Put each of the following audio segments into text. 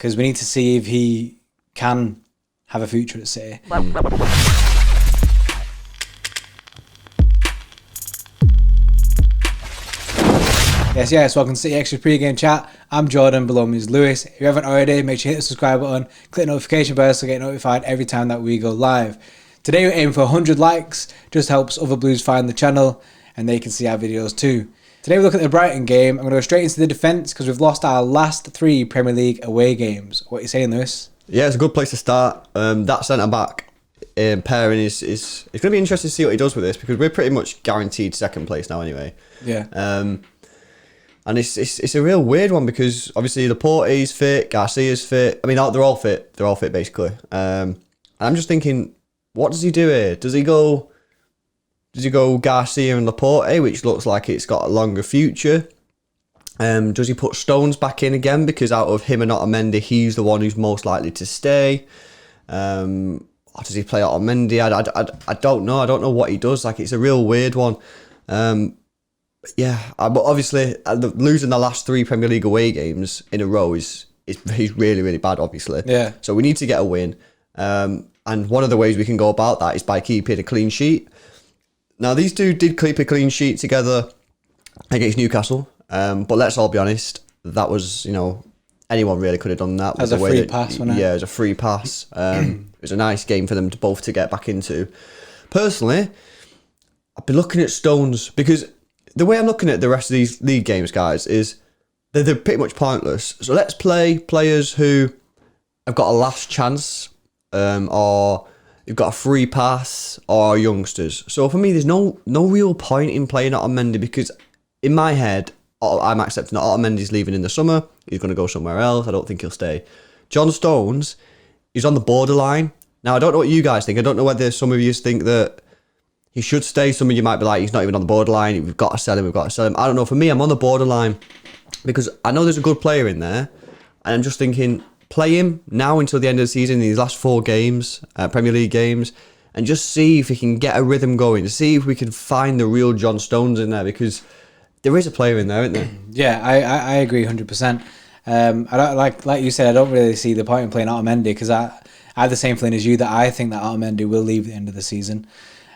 because we need to see if he can have a future at City. Yes, welcome to City Extra pre-game chat. I'm Jordan, below me is Lewis. If you haven't already, make sure you hit the subscribe button, click the notification bell to get notified every time that we go live. Today we're aiming for 100 likes, just helps other Blues find the channel and they can see our videos too. Today we look at the Brighton game. I'm going to go straight into the defence because we've lost our last 3 Premier League away games. What are you saying, Lewis? Yeah, it's a good place to start. That centre-back pairing is it's going to be interesting to see what he does with this because we're pretty much guaranteed second place now anyway. Yeah. And it's a real weird one because obviously Laporte's fit, Garcia's fit. I mean, they're all fit. They're all fit basically. And I'm just thinking, what does he do here? Does he go Garcia and Laporte, which looks like it's got a longer future? Does he put Stones back in again because out of him and Otamendi, he's the one who's most likely to stay? Or does he play Otamendi? I don't know. I don't know what he does. Like, it's a real weird one. Yeah, but obviously losing the last 3 Premier League away games in a row is really, really bad, obviously. Yeah. So we need to get a win. And one of the ways we can go about that is by keeping a clean sheet. Now, these two did keep a clean sheet together against Newcastle. But let's all be honest, that was, anyone really could have done that. As a free pass, wasn't it? Yeah, it was a free pass. It was a nice game for them to both to get back into. Personally, I've been looking at Stones because the way I'm looking at the rest of these league games, guys, is they're pretty much pointless. So let's play players who have got a last chance, or you've got a free pass, or youngsters. So for me, there's no real point in playing Otamendi because in my head, I'm accepting that Otamendi's leaving in the summer. He's going to go somewhere else. I don't think he'll stay. John Stones is on the borderline. Now, I don't know what you guys think. I don't know whether some of you think that he should stay. Some of you might be like, he's not even on the borderline. We've got to sell him. I don't know. For me, I'm on the borderline because I know there's a good player in there. And I'm just thinking, play him now until the end of the season in these last 4 games, Premier League games, and just see if he can get a rhythm going. See if we can find the real John Stones in there because there is a player in there, isn't there? Yeah, I agree 100%. I don't, like you said, I don't really see the point in playing Otamendi because I have the same feeling as you that I think that Otamendi will leave at the end of the season.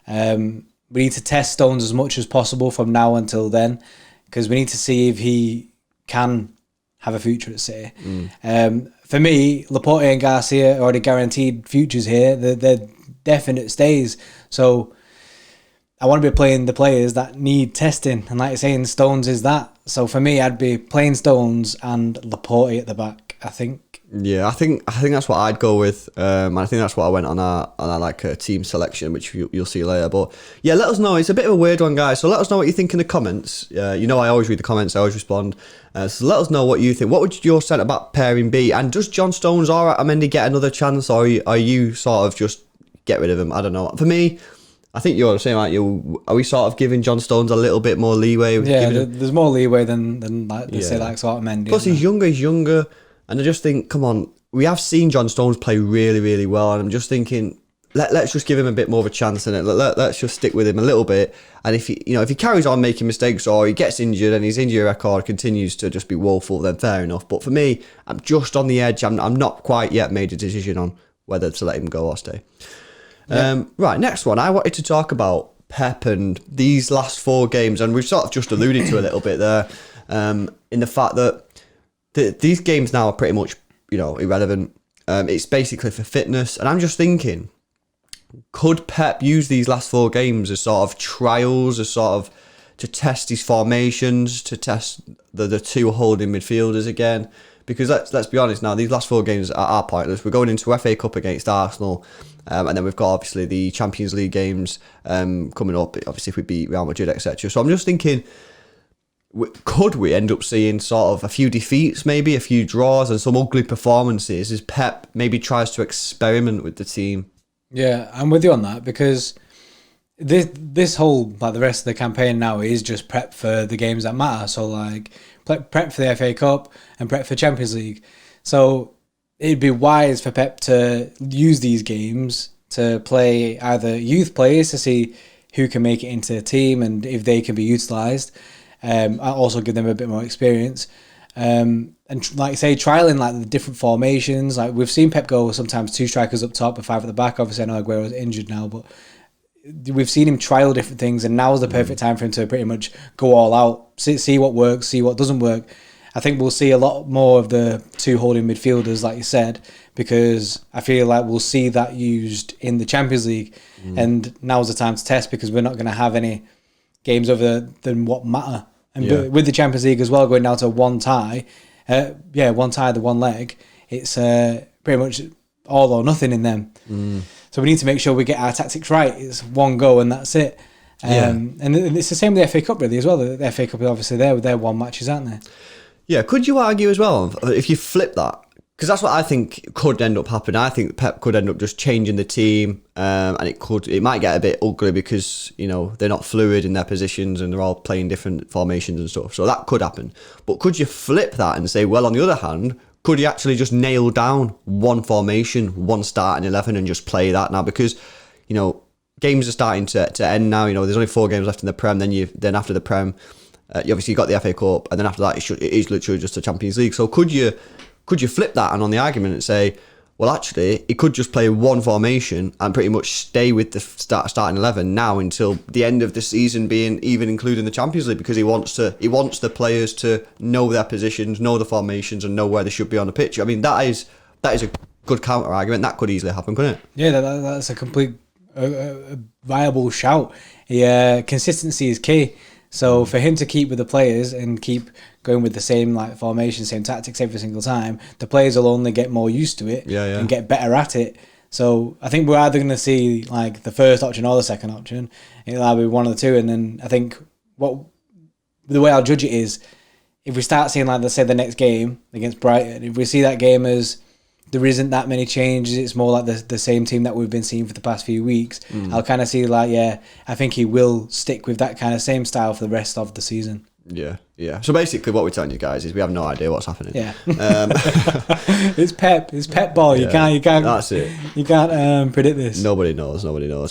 We need to test Stones as much as possible from now until then because we need to see if he can have a future at City. For me, Laporte and Garcia are already guaranteed futures here. They're definite stays. So I want to be playing the players that need testing. And like you're saying, Stones is that. So for me, I'd be playing Stones and Laporte at the back, I think. Yeah, I think that's what I'd go with. And I think that's what I went on our team selection, which you'll see later. But yeah, let us know. It's a bit of a weird one, guys. So let us know what you think in the comments. I always read the comments. I always respond. So let us know what you think. What would your centre-back pairing be? And does John Stones or Otamendi get another chance? Or are you sort of just get rid of him? I don't know. For me, I think you're the same, aren't you? Are we sort of giving John Stones a little bit more leeway? Yeah, there's more leeway than like they say like Otamendi. Plus he's younger. And I just think, come on, we have seen John Stones play really, really well. And I'm just thinking, let's just give him a bit more of a chance in it. Let's just stick with him a little bit. And if he carries on making mistakes or he gets injured and his injury record continues to just be woeful, then fair enough. But for me, I'm just on the edge. I'm not quite yet made a decision on whether to let him go or stay. Yeah. Right, next one. I wanted to talk about Pep and these last 4 games. And we've sort of just alluded to a little bit there in the fact that these games now are pretty much, irrelevant. It's basically for fitness. And I'm just thinking, could Pep use these last 4 games as sort of trials, as sort of to test his formations, to test the 2 holding midfielders again? Because let's be honest now, these last 4 games are pointless. We're going into FA Cup against Arsenal. And then we've got obviously the Champions League games coming up, obviously if we beat Real Madrid, etc. So I'm just thinking, could we end up seeing sort of a few defeats, maybe a few draws and some ugly performances as Pep maybe tries to experiment with the team? Yeah, I'm with you on that because this whole, the rest of the campaign now is just prep for the games that matter. So prep for the FA Cup and prep for Champions League. So it'd be wise for Pep to use these games to play either youth players to see who can make it into the team and if they can be utilised. Also give them a bit more experience. And like say, trialing like the different formations. Like we've seen Pep go sometimes 2 strikers up top and 5 at the back. Obviously, I know Aguero's injured now, but we've seen him trial different things, and now is the perfect time for him to pretty much go all out, see what works, see what doesn't work. I think we'll see a lot more of the 2 holding midfielders, like you said, because I feel like we'll see that used in the Champions League, and now's the time to test because we're not going to have any games other than what matter. And with the Champions League as well, going down to one tie, the one leg, it's pretty much all or nothing in them. So we need to make sure we get our tactics right. It's one go and that's it. And it's the same with the FA Cup really as well. The FA Cup is obviously there with their 1 matches, aren't they? Yeah, could you argue as well, if you flip that, because that's what I think could end up happening. I think Pep could end up just changing the team, and it might get a bit ugly because, you know, they're not fluid in their positions and they're all playing different formations and stuff. So that could happen. But could you flip that and say, well, on the other hand, could you actually just nail down one formation, one starting 11 and just play that now? Because, you know, games are starting to end now. You know, there's only 4 games left in the Prem. Then after the Prem, you obviously got the FA Cup, and then after that, it is literally just the Champions League. So could you flip that and on the argument and say, well, actually, he could just play one formation and pretty much stay with the starting 11 now until the end of the season, being even including the Champions League, because he wants the players to know their positions, know the formations, and know where they should be on the pitch. I mean, that is a good counter argument. That could easily happen, couldn't it? Yeah, that's a complete viable shout. Consistency is key. So for him to keep with the players and keep going with the same like formation, same tactics every single time, the players will only get more used to it and get better at it. So I think we're either going to see like the first option or the second option. It'll either be one of the two. And then I think the way I'll judge it is if we start seeing like, let's say the next game against Brighton, if we see that game as there isn't that many changes, it's more like the same team that we've been seeing for the past few weeks, I'll kind of see like, I think he will stick with that kind of same style for the rest of the season. Yeah. So basically what we're telling you guys is we have no idea what's happening. Yeah. It's Pep ball. You can't that's it. You can't predict this. Nobody knows.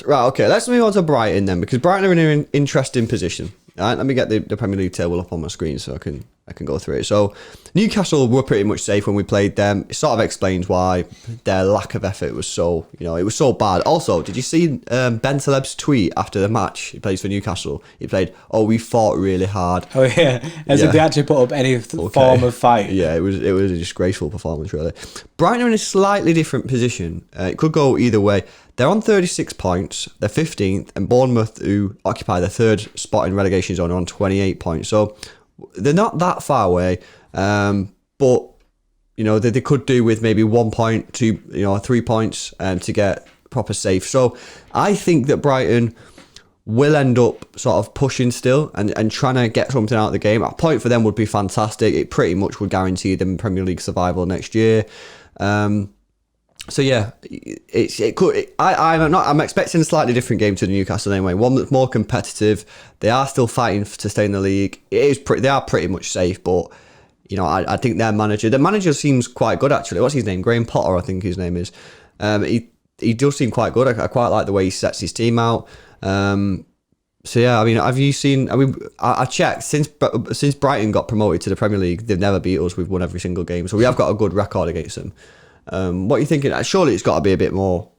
Right, okay, let's move on to Brighton then, because Brighton are in an interesting position. All right, let me get the Premier League table up on my screen so I can go through it. So Newcastle were pretty much safe when we played them. It sort of explains why their lack of effort was so, it was so bad. Also, did you see Ben Taleb's tweet after the match? He plays for Newcastle. He played, we fought really hard. Oh yeah, as if they actually put up any form of fight. Yeah, it was a disgraceful performance really. Brighton are in a slightly different position. It could go either way. They're on 36 points. They're 15th, and Bournemouth, who occupy the 3rd spot in relegation zone, are on 28 points. So they're not that far away, but they could do with maybe 1 point, 3 points, to get proper safe. So I think that Brighton will end up sort of pushing still and trying to get something out of the game. A point for them would be fantastic. It pretty much would guarantee them Premier League survival next year. So yeah, it could. I'm expecting a slightly different game to the Newcastle anyway. One that's more competitive. They are still fighting to stay in the league. They are pretty much safe, but I think the manager seems quite good actually. What's his name? Graham Potter, I think his name is. He does seem quite good. I quite like the way he sets his team out. So yeah, I mean, have you seen? I checked since Brighton got promoted to the Premier League, they've never beat us. We've won every single game, so we have got a good record against them. What are you thinking? Surely it's got to be a bit more,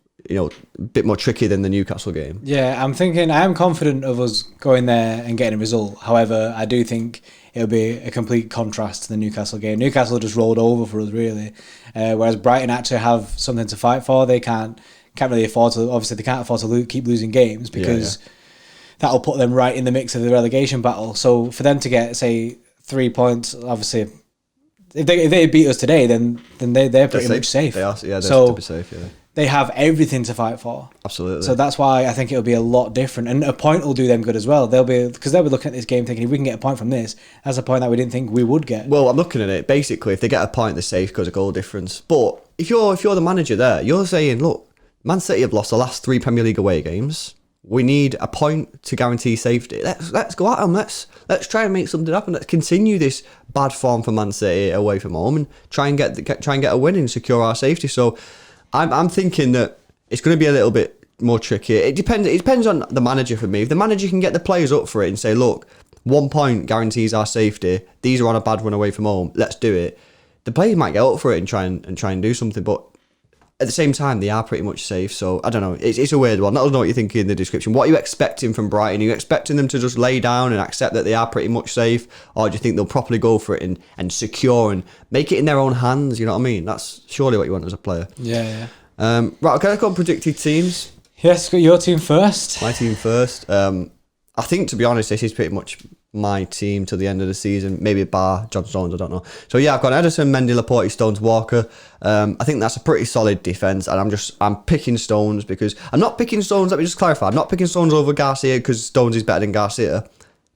tricky than the Newcastle game. Yeah, I am confident of us going there and getting a result. However, I do think it'll be a complete contrast to the Newcastle game. Newcastle just rolled over for us, really. Whereas Brighton actually have something to fight for. They can't really afford to. Obviously, they can't afford to keep losing games because that'll put them right in the mix of the relegation battle. So for them to get, say, 3 points, obviously. If they beat us today, then they're pretty much safe. They are, they're to be safe. Yeah, they have everything to fight for. Absolutely. So that's why I think it'll be a lot different, and a point will do them good as well. They'll be looking at this game thinking if we can get a point from this, that's a point that we didn't think we would get. Well, I'm looking at it basically. If they get a point, they're safe because of goal difference. But if you're the manager there, you're saying, look, Man City have lost the last 3 Premier League away games. We need a point to guarantee safety. Let's go at them. Let's try and make something happen. Let's continue this bad form for Man City away from home and try and get a win and secure our safety. So I'm thinking that it's going to be a little bit more tricky. It depends on the manager for me. If the manager can get the players up for it and say, look, 1 point guarantees our safety. These are on a bad run away from home. Let's do it. The players might get up for it and try and do something, but at the same time, they are pretty much safe. So I don't know. It's a weird one. Let us know what you're thinking in the description. What are you expecting from Brighton? Are you expecting them to just lay down and accept that they are pretty much safe, or do you think they'll properly go for it and secure and make it in their own hands? You know what I mean? That's surely what you want as a player. Yeah. Right. Okay. Let's go on predicted teams. Yes, got your team first. My team first. I think, to be honest, this is pretty much my team till the end of the season. Maybe bar John Stones, I don't know. So yeah, I've got Ederson, Mendy, Laporte, Stones, Walker. I think that's a pretty solid defence, and I'm picking Stones because I'm not picking Stones. Let me just clarify. I'm not picking Stones over Garcia because Stones is better than Garcia.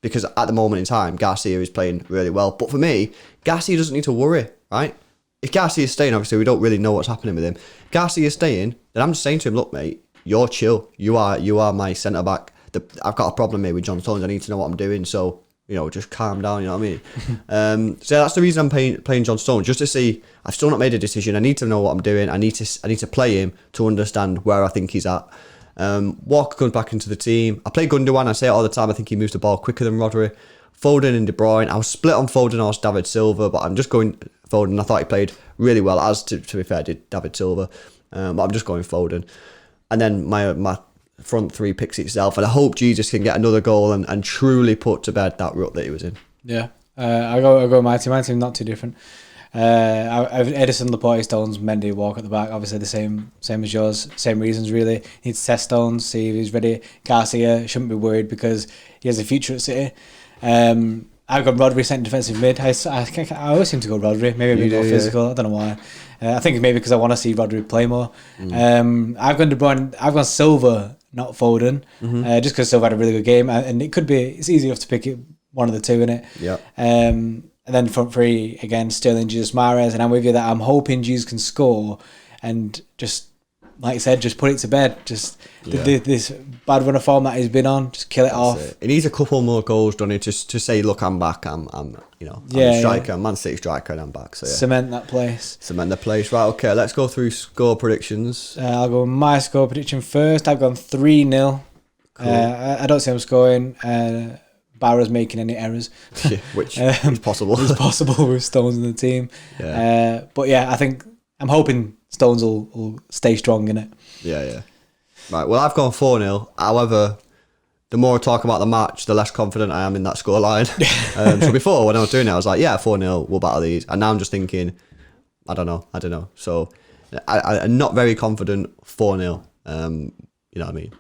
Because at the moment in time, Garcia is playing really well. But for me, Garcia doesn't need to worry, right? If Garcia is staying, obviously we don't really know what's happening with him. If Garcia is staying, then I'm just saying to him, look, mate, you're chill. You are my centre back. I've got a problem here with John Stones. I need to know what I'm doing. So, just calm down. You know what I mean? So that's the reason I'm playing John Stones, just to see. I've still not made a decision. I need to know what I'm doing. I need to play him to understand where I think he's at. Walker comes back into the team. I play Gundogan. I say it all the time. I think he moves the ball quicker than Rodri. Foden and De Bruyne. I was split on Foden or David Silva, but I'm just going Foden. I thought he played really well, as to be fair, did David Silva. But I'm just going Foden. And then my front three picks itself, and I hope Jesus can get another goal and truly put to bed that rut that he was in. Yeah, I go my team. My team not too different. I've Ederson, Laporte, Stones, Mendy, Walker at the back. Obviously the same as yours. Same reasons really. Need to test Stones, see if he's ready. Garcia shouldn't be worried because he has a future at City. I've got Rodri centre defensive mid. I always seem to go Rodri. Maybe a bit more physical. I don't know why. I think it's maybe because I want to see Rodri play more. I've gone De Bruyne. I've gone Silva, not Foden, just because Silva had a really good game, and it's easy enough to pick it, one of the two in it. Yeah. And then front three again, Sterling, Jesus, Mahrez, and I'm with you that I'm hoping Jesus can score, and just like you said, just put it to bed. Just this bad run of form that he's been on, just kill it off. It needs a couple more goals, don't it? Just to say, look, I'm back. I'm a striker, Man City striker, and I'm back. So yeah. Cement that place. Cement the place. Right, okay, let's go through score predictions. I'll go with my score prediction first. I've gone 3-0. Cool. I don't see him scoring. Barra's making any errors. Yeah, which is possible. It's possible with Stones in the team. Yeah. But yeah, I'm hoping Stones will stay strong in it. Yeah. Right, well, I've gone 4-0. However, the more I talk about the match, the less confident I am in that scoreline. So before, when I was doing it, I was like, yeah, 4-0, we'll battle these. And now I'm just thinking, I don't know. So I'm not very confident 4-0. You know what I mean?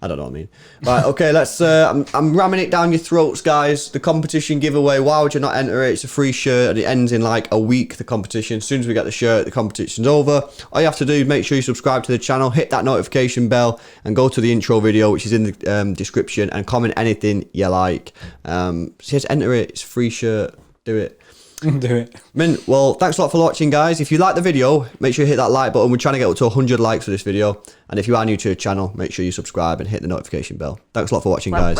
I don't know what I mean. Right, okay, let's... I'm ramming it down your throats, guys. The competition giveaway, why would you not enter it? It's a free shirt, and it ends in like a week, the competition. As soon as we get the shirt, the competition's over. All you have to do is make sure you subscribe to the channel, hit that notification bell, and go to the intro video, which is in the description, and comment anything you like. So just enter it. It's a free shirt. Do it. Do it. Well, thanks a lot for watching, guys. If you like the video, make sure you hit that like button. We're trying to get up to 100 likes for this video. And if you are new to the channel, make sure you subscribe and hit the notification bell. Thanks a lot for watching, guys.